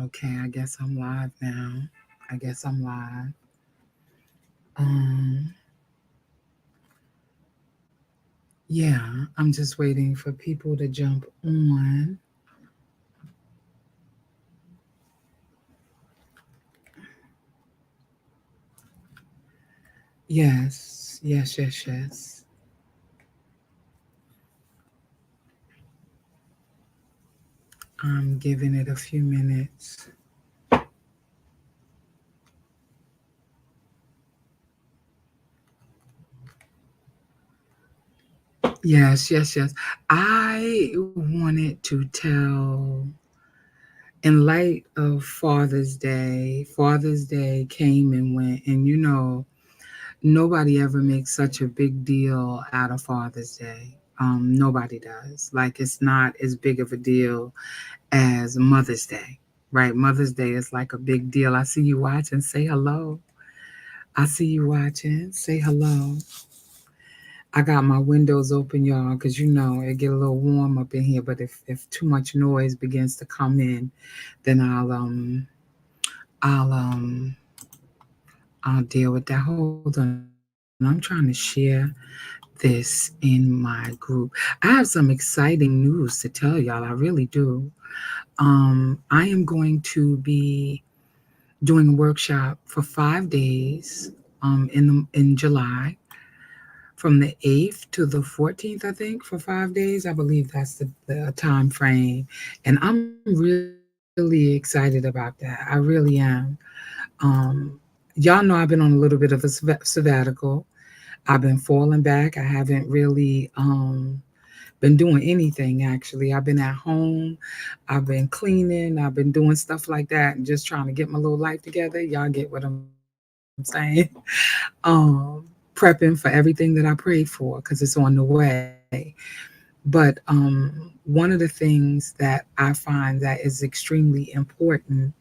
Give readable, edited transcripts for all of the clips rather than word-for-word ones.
Okay, I guess I'm live now. I guess I'm live. Um, yeah, I'm just waiting for people to jump on. Yes, yes, yes, yes. I'm giving it a few minutes. Yes, yes, yes. I wanted to tell, in light of Father's Day came and went, and nobody ever makes such a big deal out of Father's Day. Nobody does. Like, it's not as big of a deal as Mother's Day, right? Mother's Day is like a big deal. I see you watching. Say hello. I see you watching. Say hello. I got my windows open, y'all, because it get a little warm up in here. But if too much noise begins to come in, then I'll um I'll deal with that. Hold on, I'm trying to share this in my group. I have some exciting news to tell y'all. I really do. I am going to be doing a workshop for 5 days in July, from the 8th to the 14th, I think, for 5 days. I believe that's the time frame. And I'm really excited about that. I really am. Um, y'all know I've been on a little bit of a sabbatical. I've been falling back. I haven't really been doing anything actually. I've been at home, I've been cleaning, I've been doing stuff like that and just trying to get my little life together. Y'all get what I'm saying? Prepping for everything that I prayed for because it's on the way. But one of the things that I find that is extremely important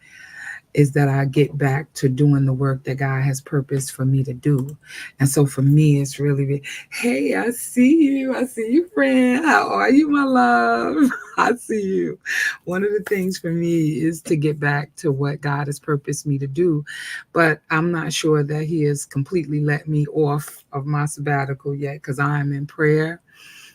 is that I get back to doing the work that God has purposed for me to do. And so for me, it's really, hey, I see you. I see you, friend. How are you, my love? I see you. One of the things for me is to get back to what God has purposed me to do. But I'm not sure that He has completely let me off of my sabbatical yet because I am in prayer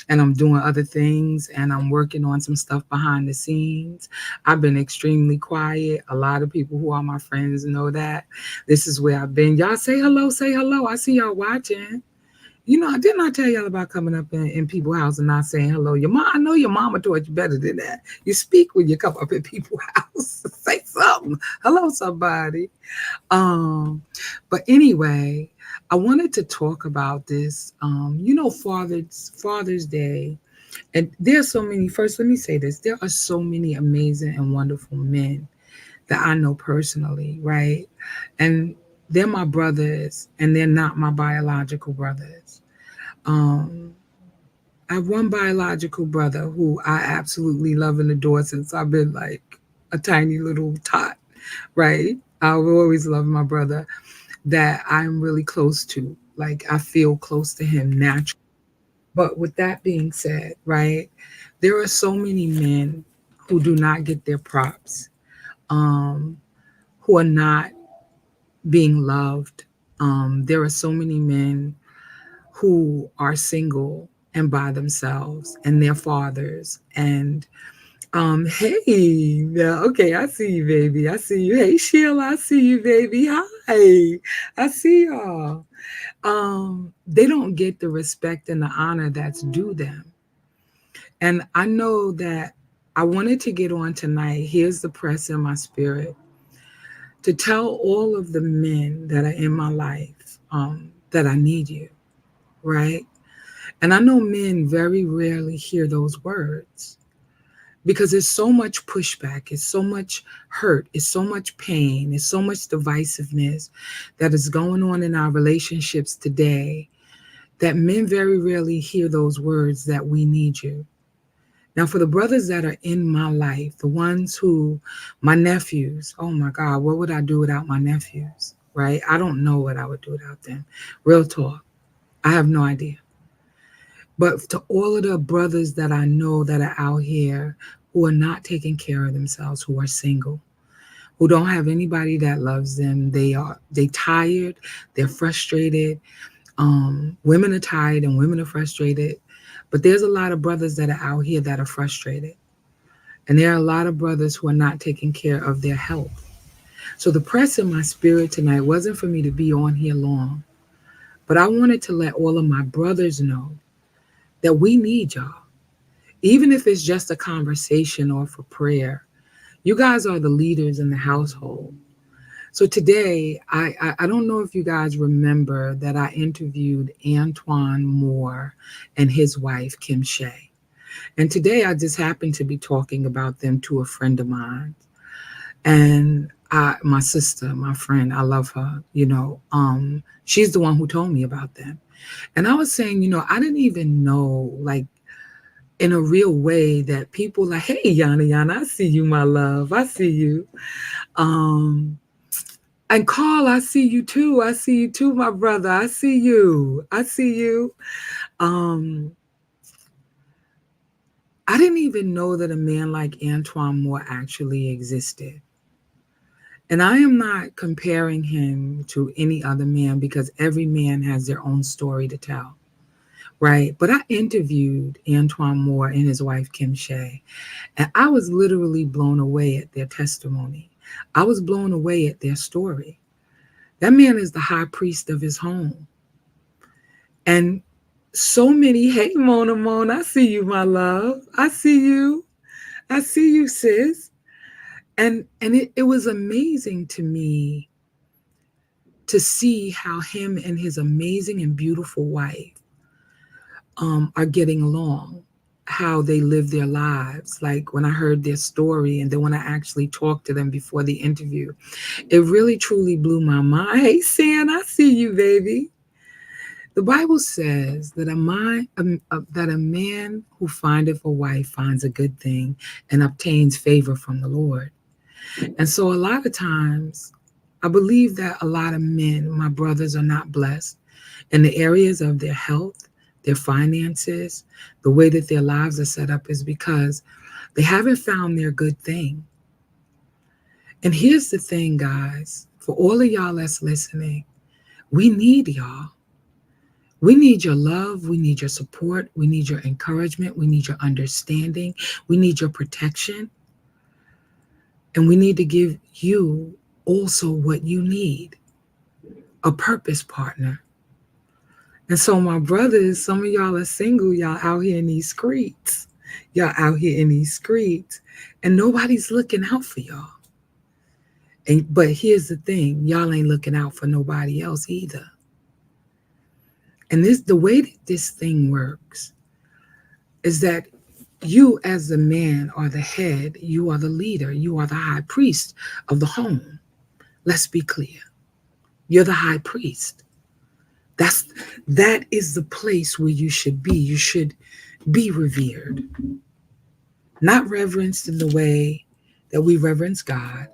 and I'm doing other things and I'm working on some stuff behind the scenes. I've been extremely quiet. A lot of people who are my friends know that. This is where I've been. Y'all say hello, say hello. I see y'all watching. I did not tell y'all about coming up in people's house and not saying hello. Your mom, I know your mama taught you better than that. You speak when you come up in people's house. Say something. Hello, somebody. Um, but anyway, I wanted to talk about this. Father's Day, and there's so many. First, let me say this: there are so many amazing and wonderful men that I know personally, right? And they're my brothers, and they're not my biological brothers. Um, I have one biological brother who I absolutely love and adore since I've been like a tiny little tot, right? I will always love my brother that I'm really close to. Like, I feel close to him naturally. But with that being said, right, there are so many men who do not get their props, um, who are not being loved. There are so many men who are single and by themselves and their fathers. And hey, now, okay, I see you, baby. I see you. Hey, Sheila, I see you, baby. Hi, I see y'all. They don't get the respect and the honor that's due them. And I know that I wanted to get on tonight. Here's the press in my spirit to tell all of the men that are in my life that I need you, right? And I know men very rarely hear those words because there's so much pushback, it's so much hurt, it's so much pain, it's so much divisiveness that is going on in our relationships today that men very rarely hear those words that we need you. Now, for the brothers that are in my life, the ones who, my nephews, oh my God, what would I do without my nephews? Right? I don't know what I would do without them. Real talk. I have no idea. But to all of the brothers that I know that are out here who are not taking care of themselves, who are single, who don't have anybody that loves them. They tired, they're frustrated. Women are tired and women are frustrated. But there's a lot of brothers that are out here that are frustrated. And there are a lot of brothers who are not taking care of their health. So the press in my spirit tonight wasn't for me to be on here long, but I wanted to let all of my brothers know that we need y'all. Even if it's just a conversation or for prayer, you guys are the leaders in the household. So today, I don't know if you guys remember that I interviewed Antoine Moore and his wife, Kim Shea. And today I just happened to be talking about them to a friend of mine. And my sister, my friend, I love her, she's the one who told me about them. And I was saying, I didn't even know, like, in a real way that people like, hey, Yana, I see you, my love. I see you. Um, and Carl, I see you too. I see you too, my brother. I see you. I see you. Um, I didn't even know that a man like Antoine Moore actually existed. And I am not comparing him to any other man because every man has their own story to tell, right? But I interviewed Antoine Moore and his wife, Kim Shea, and I was literally blown away at their testimony. I was blown away at their story. That man is the high priest of his home. And so many, hey, Mona, I see you, my love. I see you. I see you, sis. And it was amazing to me to see how him and his amazing and beautiful wife are getting along, how they live their lives. Like when I heard their story and then when I actually talked to them before the interview, it really truly blew my mind. Hey, San, I see you, baby. The Bible says that that a man who findeth a wife finds a good thing and obtains favor from the Lord. And so a lot of times, I believe that a lot of men, my brothers, are not blessed in the areas of their health, their finances, the way that their lives are set up is because they haven't found their good thing. And here's the thing, guys, for all of y'all that's listening, we need y'all. We need your love. We need your support. We need your encouragement. We need your understanding. We need your protection. And we need to give you also what you need, a purpose partner. And so, my brothers, some of y'all are single. Y'all out here in these streets. Y'all out here in these streets. And nobody's looking out for y'all. But here's the thing. Y'all ain't looking out for nobody else either. And the way that this thing works is that you as the man are the head, you are the leader, you are the high priest of the home. Let's be clear. You're the high priest. That is the place where you should be. You should be revered. Not reverenced in the way that we reverence God.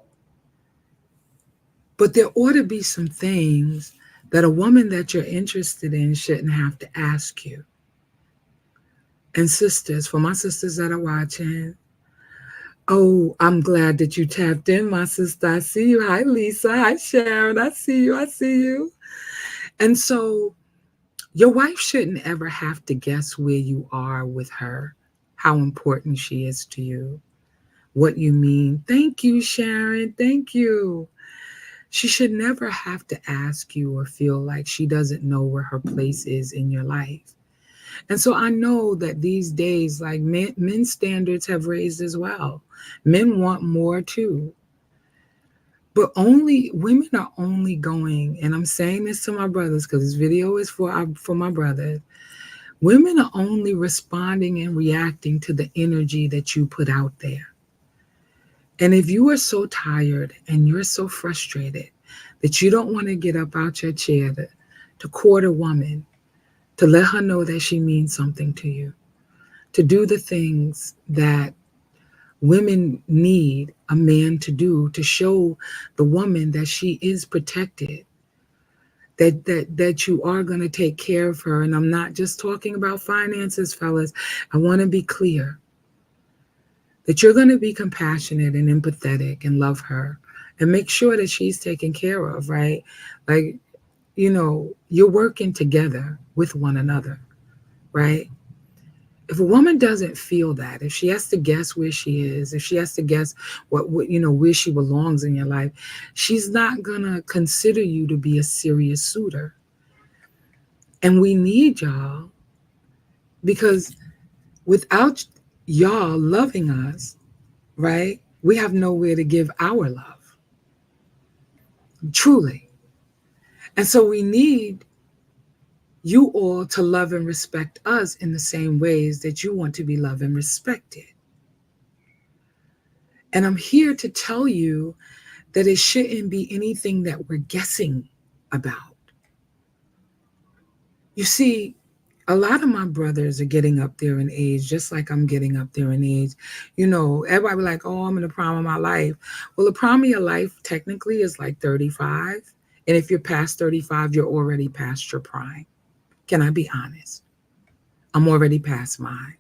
But there ought to be some things that a woman that you're interested in shouldn't have to ask you. And sisters, for my sisters that are watching, oh, I'm glad that you tapped in, my sister. I see you. Hi, Lisa. Hi, Sharon. I see you. I see you. And so your wife shouldn't ever have to guess where you are with her, how important she is to you, what you mean. Thank you, Sharon. Thank you. She should never have to ask you or feel like she doesn't know where her place is in your life. And so I know that these days, like men's standards have raised as well. Men want more too. But women are only going, and I'm saying this to my brothers because this video is for my brothers. Women are only responding and reacting to the energy that you put out there. And if you are so tired and you're so frustrated that you don't want to get up out your chair to court a woman, to let her know that she means something to you, to do the things that women need a man to do to show the woman that she is protected, that you are going to take care of her. And I'm not just talking about finances, fellas. I want to be clear that you're going to be compassionate and empathetic and love her and make sure that she's taken care of, right? Like, you're working together with one another, right? If a woman doesn't feel that, if she has to guess where she is, if she has to guess where she belongs in your life, she's not gonna consider you to be a serious suitor. And we need y'all because without y'all loving us, right, we have nowhere to give our love, truly. And so we need you all to love and respect us in the same ways that you want to be loved and respected. And I'm here to tell you that it shouldn't be anything that we're guessing about. You see, a lot of my brothers are getting up there in age, just like I'm getting up there in age. Everybody be like, oh, I'm in the prime of my life. Well, the prime of your life technically is like 35. And if you're past 35, you're already past your prime. Can I be honest? I'm already past mine.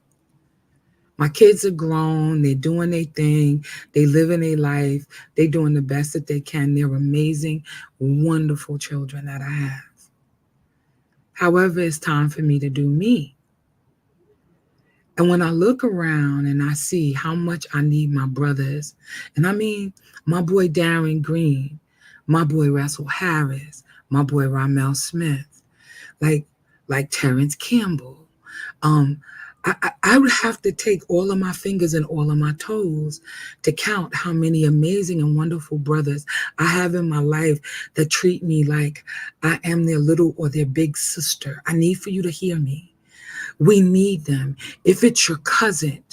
My kids are grown. They're doing their thing. They living their life. They're doing the best that they can. They're amazing, wonderful children that I have. However, it's time for me to do me. And when I look around and I see how much I need my brothers, and I mean my boy Darren Green, my boy Russell Harris, my boy Ramel Smith, like Terrence Campbell. Um, I would have to take all of my fingers and all of my toes to count how many amazing and wonderful brothers I have in my life that treat me like I am their little or their big sister. I need for you to hear me. We need them. If it's your cousin,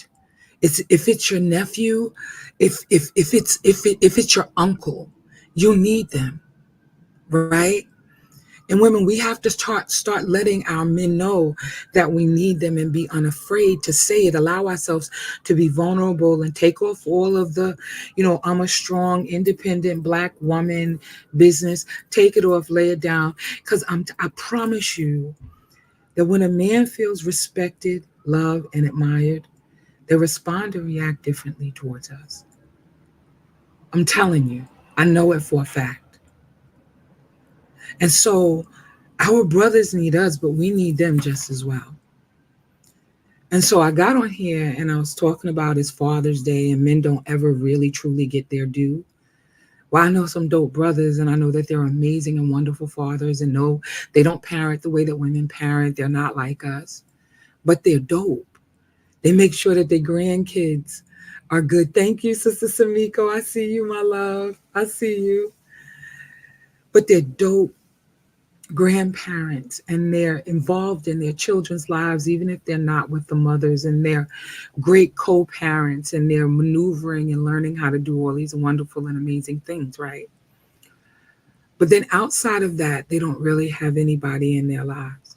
if it's your nephew, if it's your uncle, you need them, right? And women, we have to start letting our men know that we need them and be unafraid to say it. Allow ourselves to be vulnerable and take off all of the, I'm a strong, independent Black woman business. Take it off, lay it down. Because I promise you that when a man feels respected, loved, and admired, they respond and react differently towards us. I'm telling you, I know it for a fact. And so our brothers need us, but we need them just as well. And so I got on here and I was talking about it's Father's Day and men don't ever really truly get their due. Well, I know some dope brothers and I know that they're amazing and wonderful fathers, and no, they don't parent the way that women parent. They're not like us, but they're dope. They make sure that their grandkids are good. Thank you, Sister Samiko. I see you, my love. I see you. But they're dope grandparents and they're involved in their children's lives, even if they're not with the mothers, and they're great co-parents and they're maneuvering and learning how to do all these wonderful and amazing things, right? But then outside of that, they don't really have anybody in their lives.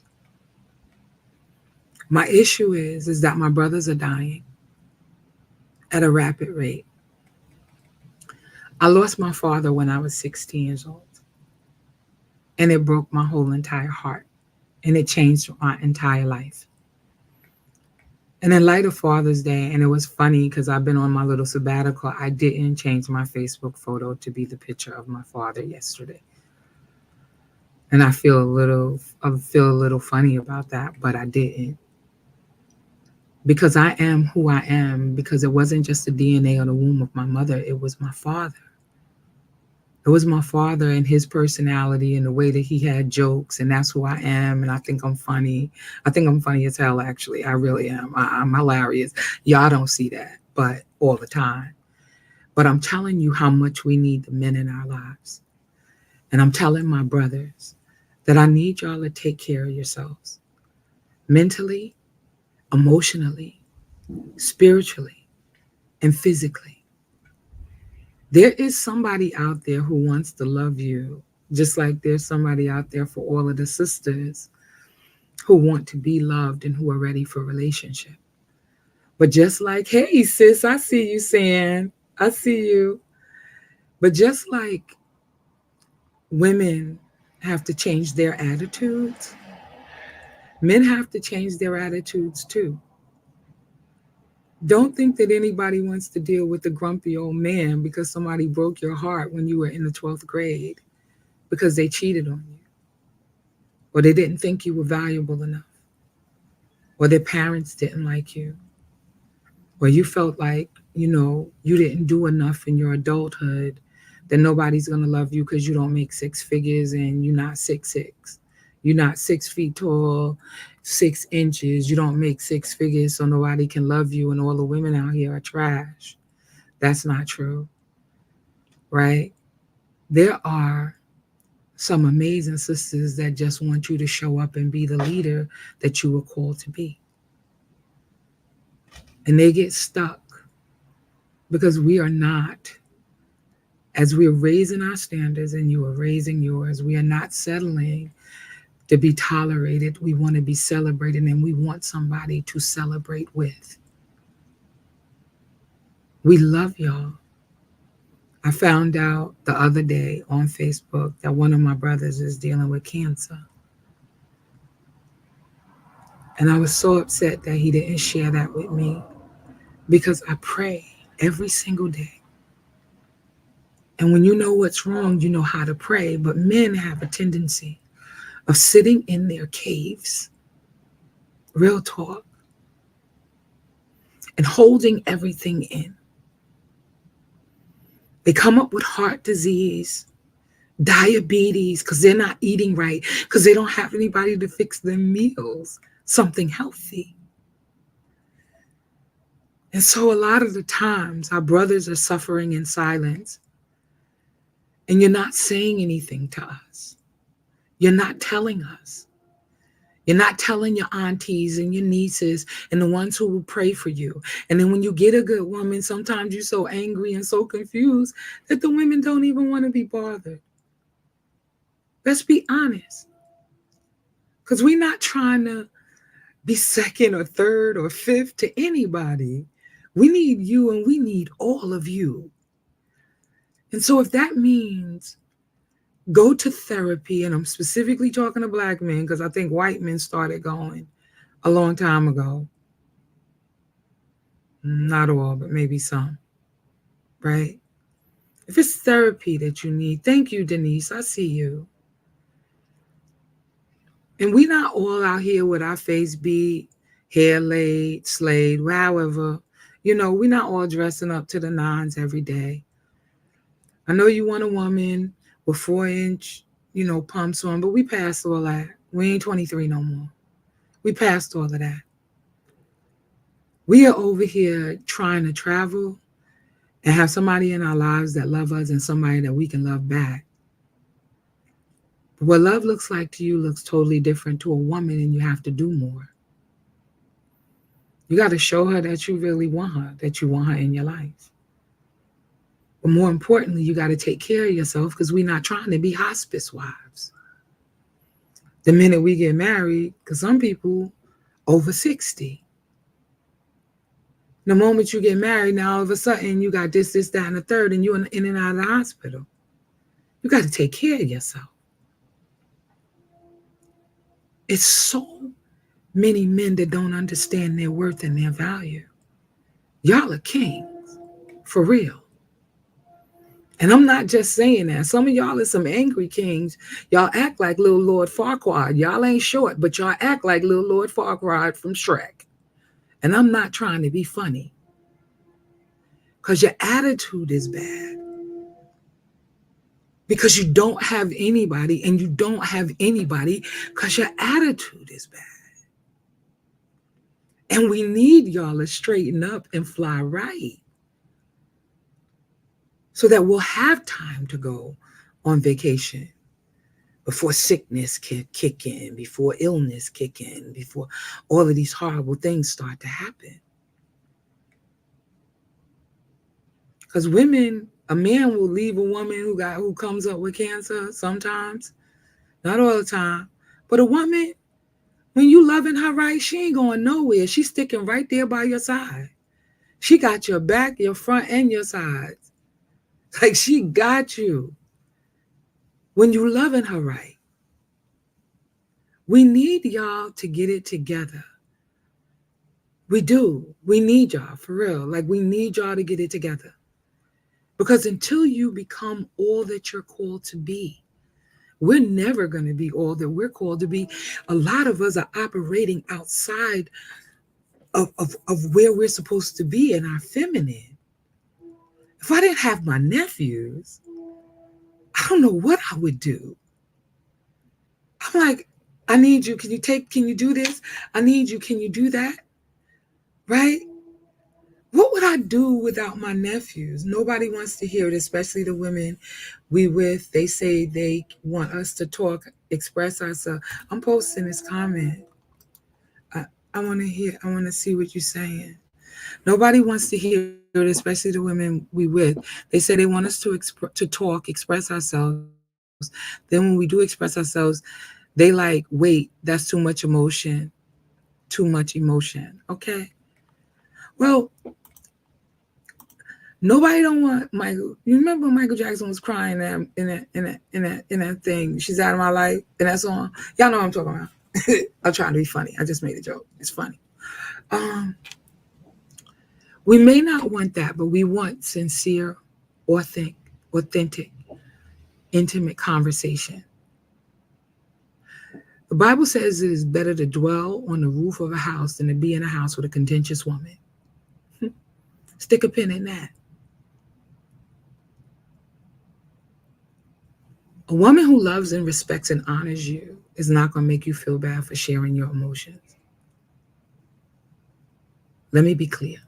My issue is that my brothers are dying at a rapid rate. I lost my father when I was 16 years old, and it broke my whole entire heart, and it changed my entire life. And in light of Father's Day, and it was funny because I've been on my little sabbatical, I didn't change my Facebook photo to be the picture of my father yesterday. And I feel a little funny about that, but I didn't. Because I am who I am, because it wasn't just the DNA or the womb of my mother, it was my father. It was my father and his personality and the way that he had jokes, and that's who I am. And I think I'm funny. I think I'm funny as hell, actually. I really am. I'm hilarious. Y'all don't see that, but all the time. But I'm telling you how much we need the men in our lives. And I'm telling my brothers that I need y'all to take care of yourselves mentally, emotionally, spiritually, and physically. There is somebody out there who wants to love you, just like there's somebody out there for all of the sisters who want to be loved and who are ready for a relationship. But just like, hey, sis, I see you, San. I see you. But just like women have to change their attitudes, men have to change their attitudes too. Don't think that anybody wants to deal with the grumpy old man because somebody broke your heart when you were in the 12th grade because they cheated on you, or they didn't think you were valuable enough, or their parents didn't like you, or you felt like, you didn't do enough in your adulthood, that nobody's going to love you because you don't make six figures and you're not 6'6". You're not 6 feet tall, 6 inches. You don't make six figures, so nobody can love you, and all the women out here are trash. That's not true, right? There are some amazing sisters that just want you to show up and be the leader that you were called to be. And they get stuck because we are not, as we're raising our standards and you are raising yours, we are not settling to be tolerated. We want to be celebrated, and we want somebody to celebrate with. We love y'all. I found out the other day on Facebook that one of my brothers is dealing with cancer. And I was so upset that he didn't share that with me, because I pray every single day. And when you know what's wrong, you know how to pray. But men have a tendency of sitting in their caves, real talk, and holding everything in. They come up with heart disease, diabetes, because they're not eating right, because they don't have anybody to fix their meals, something healthy. And so a lot of the times our brothers are suffering in silence, and you're not saying anything to us. You're not telling us. You're not telling your aunties and your nieces and the ones who will pray for you. And then when you get a good woman, sometimes you're so angry and so confused that the women don't even want to be bothered. Let's be honest. Because we're not trying to be second or third or fifth to anybody. We need you, and we need all of you. And so if that means go to therapy, and I'm specifically talking to Black men because I think white men started going a long time ago. Not all, but maybe some, right? If it's therapy that you need, thank you, Denise. I see you. And we're not all out here with our face beat, hair laid, slayed, however. We're not all dressing up to the nines every day. I know you want a woman with 4-inch, pumps on, but we passed all that. We ain't 23 no more. We passed all of that. We are over here trying to travel and have somebody in our lives that love us and somebody that we can love back. But what love looks like to you looks totally different to a woman, and you have to do more. You got to show her that you really want her, that you want her in your life. But more importantly, you got to take care of yourself, because we're not trying to be hospice wives. The minute we get married, because some people over 60. The moment you get married, now all of a sudden you got this, that, and the third, and you're in and out of the hospital. You got to take care of yourself. It's so many men that don't understand their worth and their value. Y'all are kings, for real. And I'm not just saying that. Some of y'all are some angry kings. Y'all act like little Lord Farquaad. Y'all ain't short, but y'all act like little Lord Farquaad from Shrek. And I'm not trying to be funny, because your attitude is bad. Because you don't have anybody, and you don't have anybody because your attitude is bad. And we need y'all to straighten up and fly right, so that we'll have time to go on vacation before sickness can kick in, before illness kick in, before all of these horrible things start to happen. Because a man will leave a woman who comes up with cancer sometimes, not all the time. But a woman, when you loving her right, she ain't going nowhere. She's sticking right there by your side. She got your back, your front, and your sides. Like, she got you when you loving her right. We need y'all to get it together. We do. We need y'all for real. Like, we need y'all to get it together. Because until you become all that you're called to be, we're never going to be all that we're called to be. A lot of us are operating outside of where we're supposed to be in our feminine. If I didn't have my nephews, I don't know what I would do. I'm like, I need you. Can you do this? I need you. Can you do that? Right? What would I do without my nephews? Nobody wants to hear it, especially the women we with. They say they want us to talk, express ourselves. I'm posting this comment. I, I want to hear, I want to see what you're saying. Nobody wants to hear it, especially the women we with. They say they want us to talk, express ourselves. Then when we do express ourselves, they like, wait, that's too much emotion, too much emotion. Okay. Well, nobody don't want Michael. You remember Michael Jackson was crying in that thing. She's out of my life in that song. Y'all know what I'm talking about. I'm trying to be funny. I just made a joke. It's funny. Um, we may not want that, but we want sincere, authentic, intimate conversation. The Bible says it is better to dwell on the roof of a house than to be in a house with a contentious woman. Stick a pin in that. A woman who loves and respects and honors you is not going to make you feel bad for sharing your emotions. Let me be clear.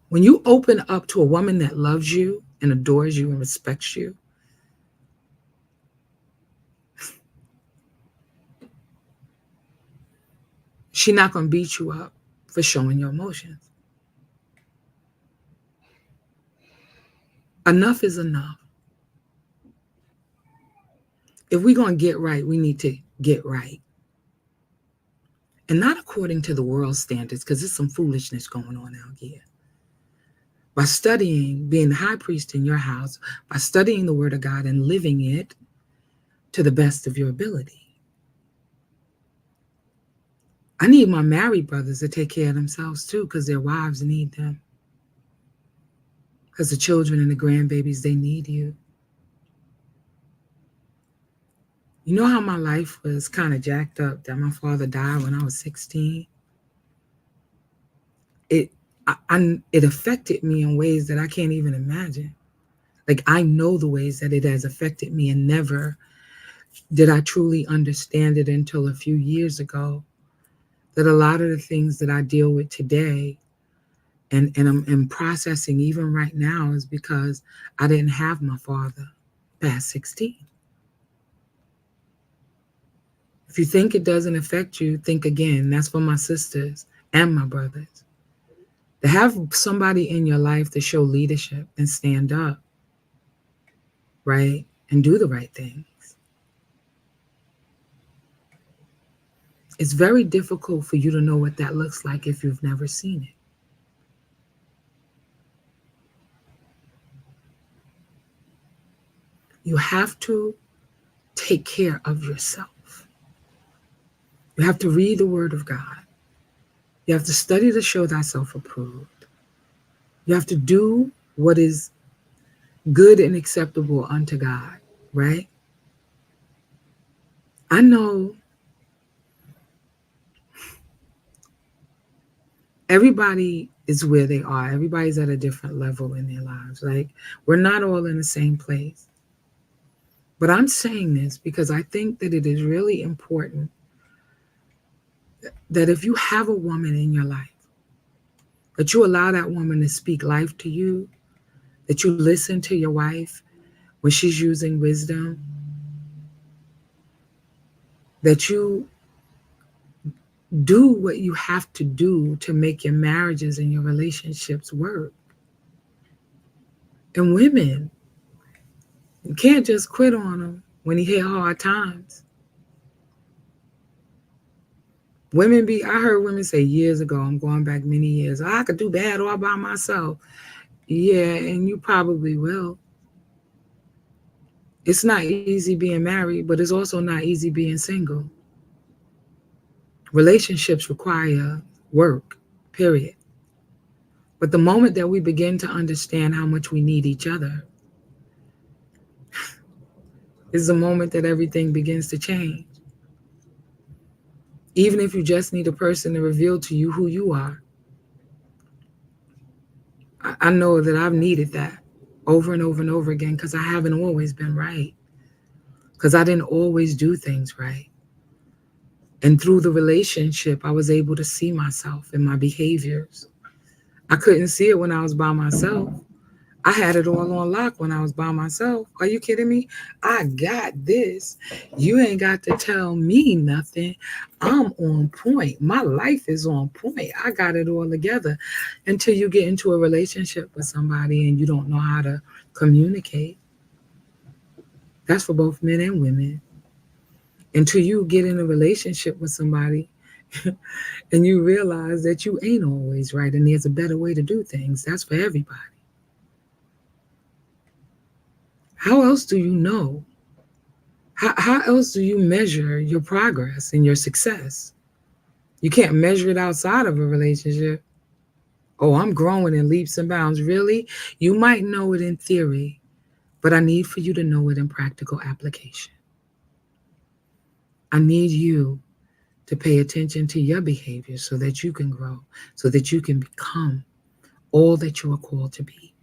When you open up to a woman that loves you and adores you and respects you, she's not going to beat you up for showing your emotions. Enough is enough. If we're going to get right, we need to get right. And not according to the world standards, because there's some foolishness going on out here. By studying, being the high priest in your house, by studying the word of God and living it to the best of your ability. I need my married brothers to take care of themselves too, because their wives need them. Because the children and the grandbabies, they need you. You know how my life was kind of jacked up, that my father died when I was 16? It affected me in ways that I can't even imagine. Like, I know the ways that it has affected me, and never did I truly understand it until a few years ago, that a lot of the things that I deal with today and I'm processing even right now is because I didn't have my father past 16. If you think it doesn't affect you, think again. That's for my sisters and my brothers. To have somebody in your life to show leadership and stand up, right? And do the right things. It's very difficult for you to know what that looks like if you've never seen it. You have to take care of yourself. You have to read the word of God. You have to study to show thyself approved. You have to do what is good and acceptable unto God, right? I know everybody is where they are. Everybody's at a different level in their lives. Like, we're not all in the same place. But I'm saying this because I think that it is really important that if you have a woman in your life, that you allow that woman to speak life to you, that you listen to your wife when she's using wisdom, that you do what you have to do to make your marriages and your relationships work. And women, you can't just quit on them when you hit hard times. I heard women say years ago, I'm going back many years, I could do bad all by myself. Yeah, and you probably will. It's not easy being married, but it's also not easy being single. Relationships require work, period. But the moment that we begin to understand how much we need each other is the moment that everything begins to change. Even if you just need a person to reveal to you who you are. I know that I've needed that over and over and over again because I haven't always been right. Because I didn't always do things right. And through the relationship, I was able to see myself and my behaviors. I couldn't see it when I was by myself. I had it all on lock when I was by myself. Are you kidding me? I got this. You ain't got to tell me nothing. I'm on point. My life is on point. I got it all together. Until you get into a relationship with somebody and you don't know how to communicate. That's for both men and women. Until you get in a relationship with somebody and you realize that you ain't always right and there's a better way to do things. That's for everybody. How else do you know? How else do you measure your progress and your success? You can't measure it outside of a relationship. Oh, I'm growing in leaps and bounds. Really? You might know it in theory, but I need for you to know it in practical application. I need you to pay attention to your behavior so that you can grow, so that you can become all that you are called to be.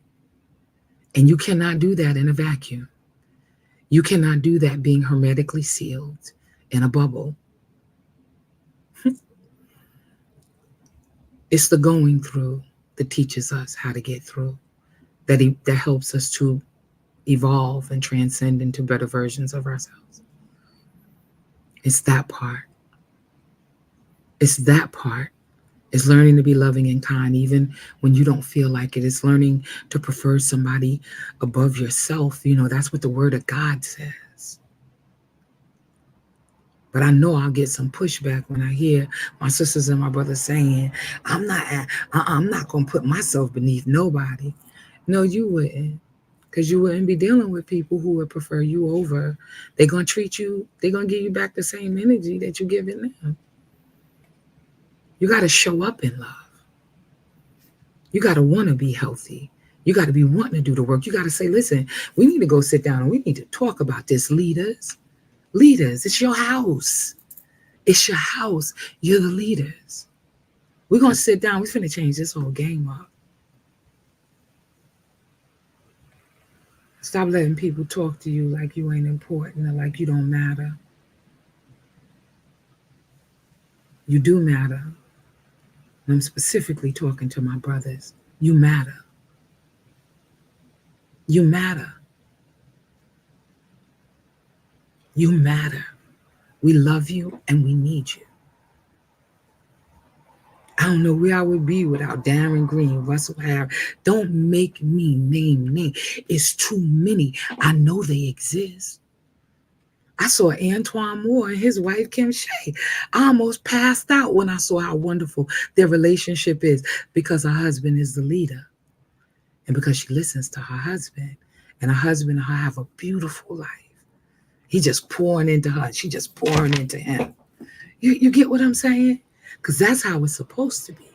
And you cannot do that in a vacuum. You cannot do that being hermetically sealed in a bubble. It's the going through that teaches us how to get through, that helps us to evolve and transcend into better versions of ourselves. It's that part. It's that part. It's learning to be loving and kind even when you don't feel like it. It's learning to prefer somebody above yourself. You know, that's what the word of God says. But I know I'll get some pushback when I hear my sisters and my brothers saying, I'm not going to put myself beneath nobody. No, you wouldn't. Because you wouldn't be dealing with people who would prefer you over. They're going to treat you, they're going to give you back the same energy that you're giving them. You got to show up in love. You got to want to be healthy. You got to be wanting to do the work. You got to say, listen, we need to go sit down and we need to talk about this, leaders. Leaders, it's your house. It's your house. You're the leaders. We're going to sit down. We're finna change this whole game up. Stop letting people talk to you like you ain't important or like you don't matter. You do matter. And I'm specifically talking to my brothers. You matter. You matter. You matter. We love you and we need you. I don't know where I would be without Darren Green, Russell Harris. Don't make me name names. It's too many. I know they exist. I saw Antoine Moore and his wife, Kim Shay. I almost passed out when I saw how wonderful their relationship is because her husband is the leader and because she listens to her husband. And her husband and her have a beautiful life. He just pouring into her. She just pouring into him. You get what I'm saying? Because that's how it's supposed to be.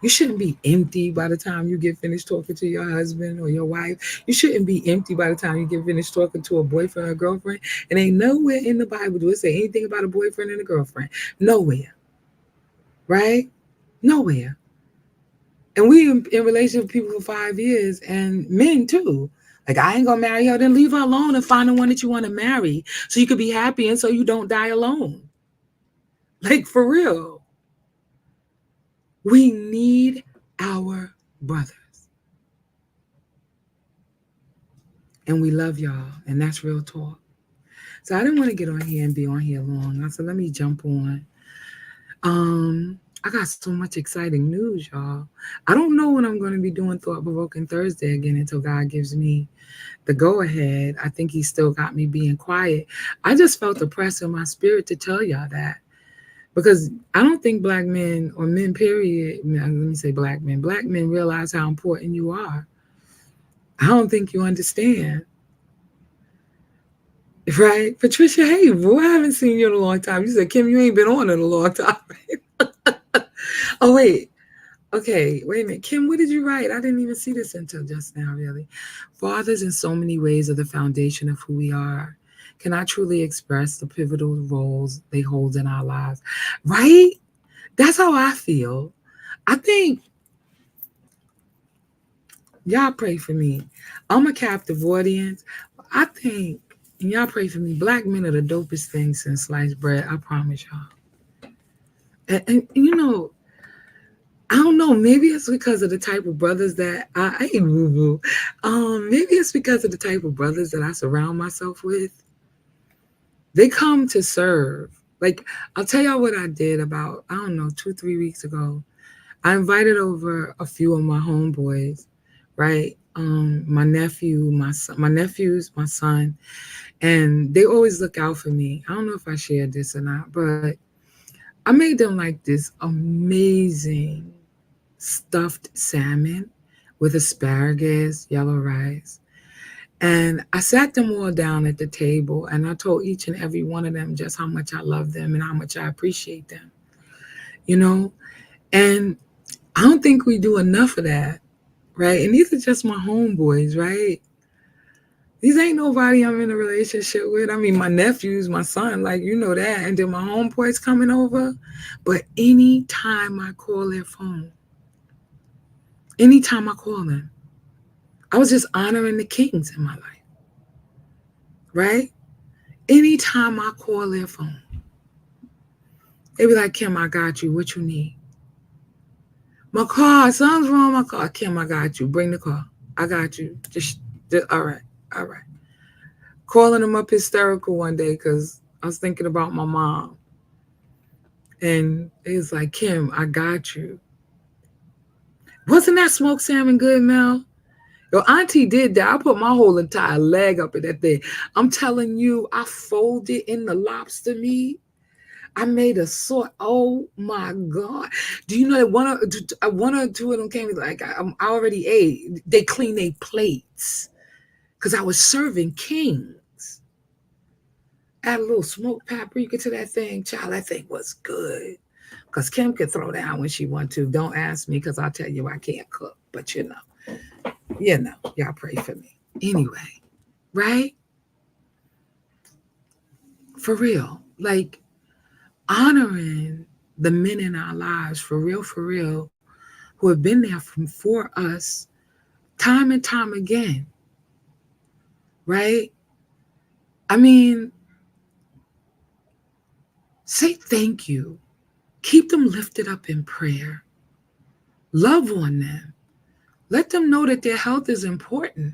You shouldn't be empty by the time you get finished talking to your husband or your wife. You shouldn't be empty by the time you get finished talking to a boyfriend or girlfriend. And ain't nowhere in the Bible do it say anything about a boyfriend and a girlfriend. Nowhere. Right? Nowhere. And we in relationship with people for 5 years and men too. Like, I ain't gonna marry her, then leave her alone and find the one that you want to marry so you could be happy and so you don't die alone. Like, for real. We need our brothers. And we love y'all. And that's real talk. So I didn't want to get on here and be on here long. I said, let me jump on. I got so much exciting news, y'all. I don't know when I'm going to be doing Thought Provoking Thursday again until God gives me the go ahead. I think he still got me being quiet. I just felt the press in my spirit to tell y'all that. Because I don't think black men or men, period, let me say black men realize how important you are. I don't think you understand. Right? Patricia, hey, boy, I haven't seen you in a long time. You said, Kim, you ain't been on in a long time. Oh, wait. Okay, wait a minute. Kim, what did you write? I didn't even see this until just now, really. Fathers, in so many ways, are the foundation of who we are. Cannot truly express the pivotal roles they hold in our lives. Right? That's how I feel. I think y'all pray for me. I'm a captive audience. I think, and y'all pray for me, black men are the dopest thing since sliced bread. I promise y'all. And you know, I don't know. Maybe it's because of the type of brothers that I ain't woo woo. Maybe it's because of the type of brothers that I surround myself with. They come to serve. Like I'll tell y'all what I did about I don't know 2 3 weeks ago. I invited over a few of my homeboys, right? My nephew, my nephews, my son, and they always look out for me. I don't know if I shared this or not, but I made them like this amazing stuffed salmon with asparagus, yellow rice. And I sat them all down at the table and I told each and every one of them just how much I love them and how much I appreciate them, you know? And I don't think we do enough of that, right? And these are just my homeboys, right? These ain't nobody I'm in a relationship with. I mean, my nephews, my son, like, you know that. And then my homeboys coming over. But anytime I call their phone, anytime I call them, I was just honoring the kings in my life, right? Anytime I call their phone, they be like, Kim, I got you. What you need? My car, something's wrong with my car. Kim, I got you. Bring the car. I got you. Just all right. All right. Calling them up hysterical one day because I was thinking about my mom. And he was like, Kim, I got you. Wasn't that smoked salmon good, Mel? Your auntie did that. I put my whole entire leg up in that thing. I'm telling you, I folded in the lobster meat. I made a sort. Oh my God. Do you know that one or two of them came like, I already ate. They cleaned their plates because I was serving kings. Add a little smoked paprika to that thing. Child, that thing was good. Because Kim could throw down when she want to. Don't ask me because I'll tell you I can't cook. But y'all pray for me. Anyway, right? For real. Like honoring the men in our lives, for real, who have been there for us time and time again, right? I mean, say thank you. Keep them lifted up in prayer. Love on them. Let them know that their health is important.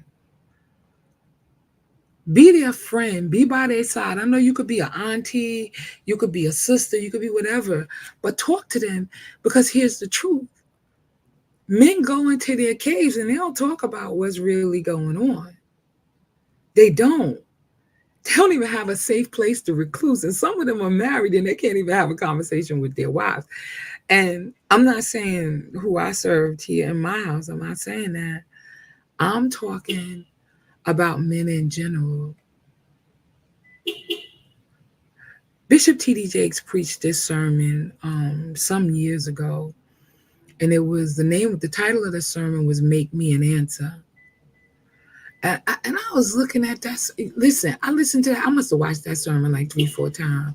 Be their friend, be by their side. I know you could be an auntie, you could be a sister, you could be whatever, but talk to them because here's the truth. Men go into their caves and they don't talk about what's really going on. They don't. They don't even have a safe place to recluse. And some of them are married and they can't even have a conversation with their wives. And I'm not saying who I served here in my house. I'm not saying that. I'm talking about men in general. Bishop T.D. Jakes preached this sermon some years ago, and the title of the sermon was "Make Me an Answer." And I was looking at that. Listen, I listened to that. I must have watched that sermon like 3 4 times,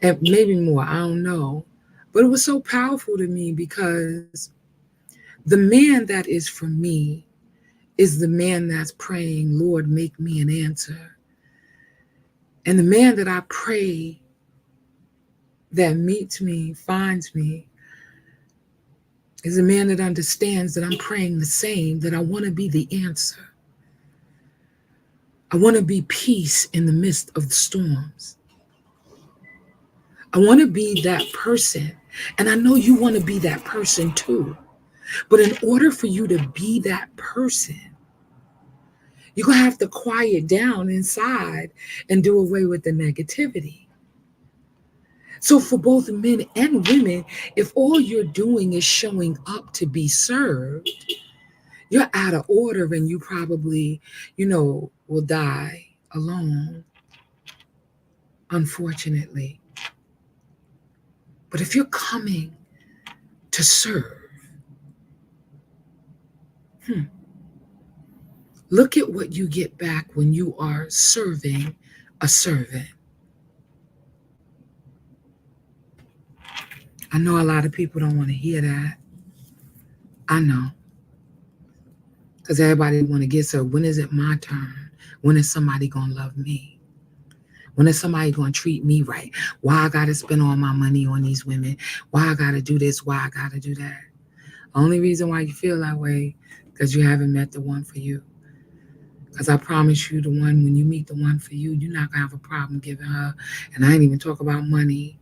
and maybe more. I don't know, but it was so powerful to me because the man that is for me is the man that's praying, Lord, make me an answer. And the man that I pray that meets me, finds me, is a man that understands that I'm praying the same, that I want to be the answer. I want to be peace in the midst of the storms. I want to be that person. And I know you want to be that person too. But in order for you to be that person, you're going to have to quiet down inside and do away with the negativity. So, for both men and women, if all you're doing is showing up to be served, you're out of order and you probably, will die alone. unfortunately. But if you're coming to serve, look at what you get back when you are serving a servant. I know a lot of people don't want to hear that. I know. Because everybody want to get served. When is it my turn? When is somebody going to love me? When is somebody going to treat me right? Why I got to spend all my money on these women? Why I got to do this? Why I got to do that? Only reason why you feel that way because you haven't met the one for you. Because I promise you, the one, when you meet the one for you, you're not going to have a problem giving her. And I ain't even talk about money,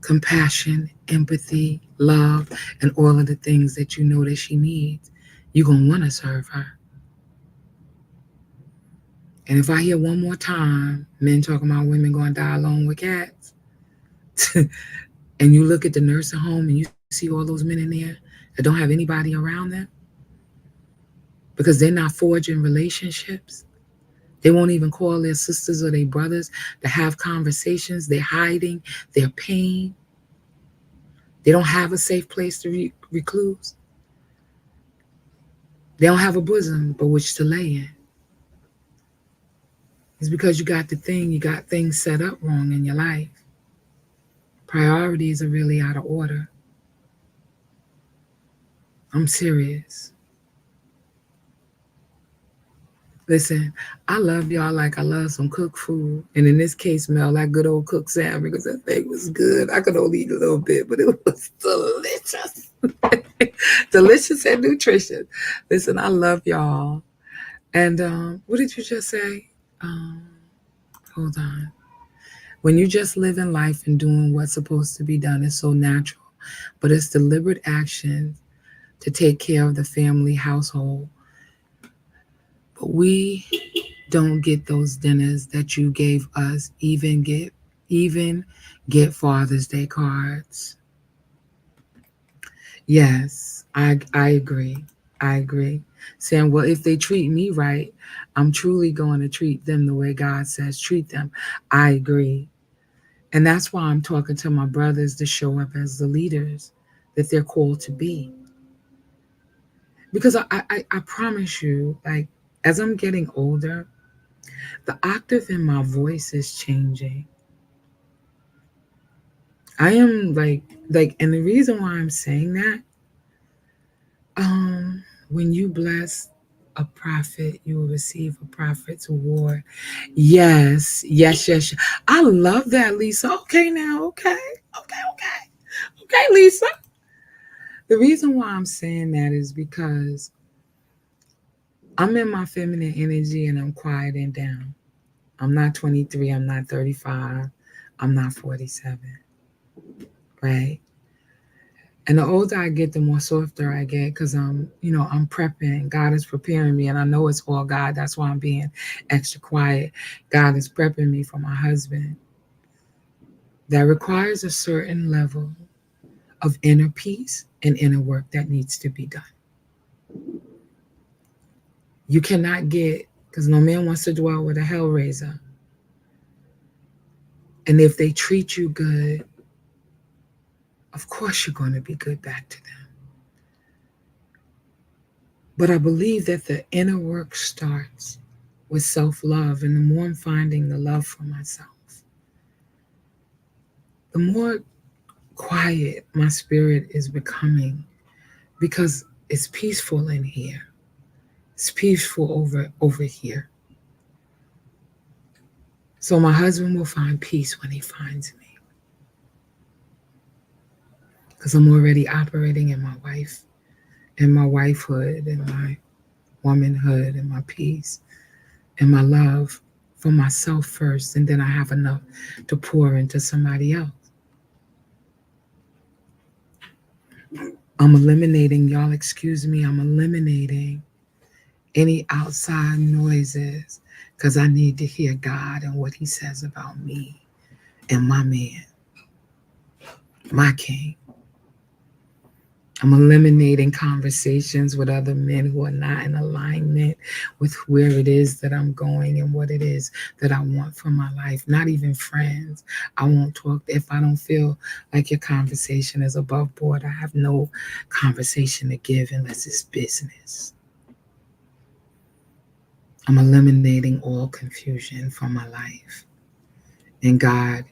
compassion, empathy, love, and all of the things that you know that she needs. You're going to want to serve her. And if I hear one more time men talking about women going to die alone with cats, and you look at the nursing home and you see all those men in there that don't have anybody around them because they're not forging relationships, they won't even call their sisters or their brothers to have conversations. They're hiding their pain. They don't have a safe place to recluse. They don't have a bosom but which to lay in. It's because you got things set up wrong in your life. Priorities are really out of order. I'm serious. Listen, I love y'all like I love some cooked food. And in this case, Mel, that good old cooked salmon, because that thing was good. I could only eat a little bit, but it was delicious. Delicious and nutritious. Listen, I love y'all. And what did you just say? Um, hold on. When you just living life and doing what's supposed to be done, it's so natural. But it's deliberate action to take care of the family household. But we don't get those dinners that you gave us, even get Father's Day cards. Yes, I agree. I agree. Saying, well, if they treat me right, I'm truly going to treat them the way God says treat them. I agree. And that's why I'm talking to my brothers to show up as the leaders that they're called to be. Because I promise you, like, as I'm getting older, the octave in my voice is changing. I am and the reason why I'm saying that, when you bless a prophet, you will receive a prophet's award. Yes, yes, yes. I love that, Lisa. Okay, now, okay, Lisa. The reason why I'm saying that is because I'm in my feminine energy and I'm quieting down. I'm not 23, I'm not 35, I'm not 47, right? And the older I get, the more softer I get because I'm prepping. God is preparing me, and I know it's all God. That's why I'm being extra quiet. God is prepping me for my husband. That requires a certain level of inner peace and inner work that needs to be done. You cannot get, because no man wants to dwell with a hellraiser. And if they treat you good, of course you're going to be good back to them. But I believe that the inner work starts with self-love. And the more I'm finding the love for myself, the more quiet my spirit is becoming because it's peaceful in here. It's peaceful over here. So my husband will find peace when he finds me because I'm already operating in my wife, in my wifehood, and my womanhood, and my peace, and my love for myself first, and then I have enough to pour into somebody else. I'm eliminating, y'all excuse me, I'm eliminating any outside noises because I need to hear God and what he says about me and my man, my king. I'm eliminating conversations with other men who are not in alignment with where it is that I'm going and what it is that I want from my life. Not even friends. I won't talk if I don't feel like your conversation is above board. I have no conversation to give unless it's business. I'm eliminating all confusion from my life. And God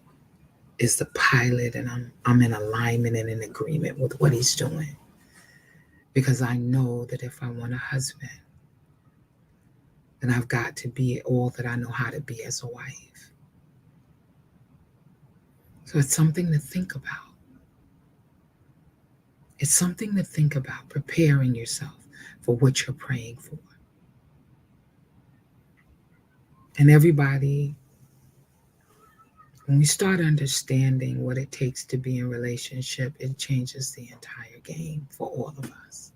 is the pilot, and I'm in alignment and in agreement with what He's doing. Because I know that if I want a husband, then I've got to be all that I know how to be as a wife. So it's something to think about. It's something to think about, preparing yourself for what you're praying for. And everybody, when we start understanding what it takes to be in relationship, it changes the entire game for all of us.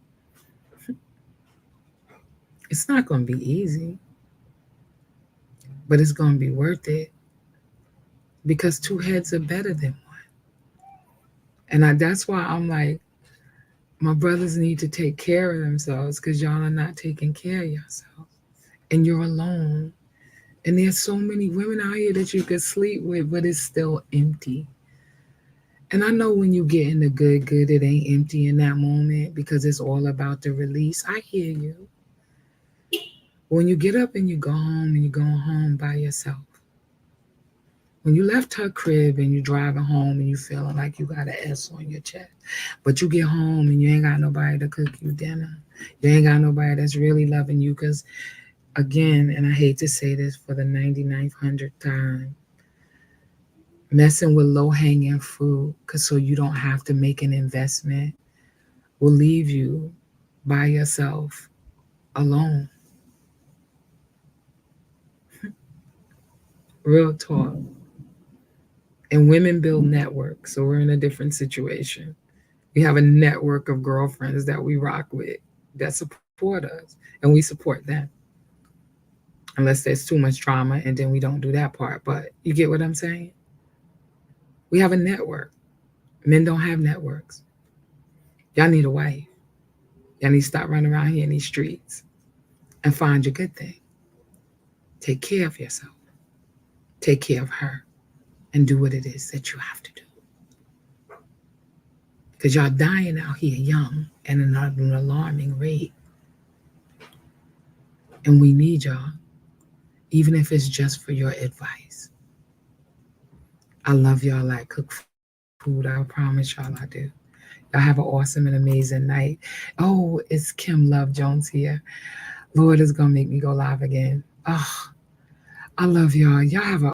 It's not going to be easy, but it's going to be worth it because two heads are better than one. And that's why I'm like, my brothers need to take care of themselves because y'all are not taking care of yourself. And you're alone. And there's so many women out here that you could sleep with, but it's still empty. And I know when you get in the good, it ain't empty in that moment because it's all about the release. I hear you. When you get up and you go home and you're going home by yourself, when you left her crib and you driving home and you feeling like you got an S on your chest, but you get home and you ain't got nobody to cook you dinner. You ain't got nobody that's really loving you because, again, and I hate to say this for the 99th, 100th time, messing with low-hanging fruit because so you don't have to make an investment will leave you by yourself alone. Real talk. And women build networks, so we're in a different situation. We have a network of girlfriends that we rock with that support us, and we support them. Unless there's too much trauma, and then we don't do that part. But you get what I'm saying? We have a network. Men don't have networks. Y'all need a wife. Y'all need to stop running around here in these streets and find your good thing. Take care of yourself. Take care of her and do what it is that you have to do. Because y'all dying out here young and at an alarming rate. And we need y'all, even if it's just for your advice. I love y'all like cook food. I promise y'all I do. Y'all have an awesome and amazing night. Oh, it's Kim Love Jones here. Lord is going to make me go live again. Oh, I love y'all. Y'all have an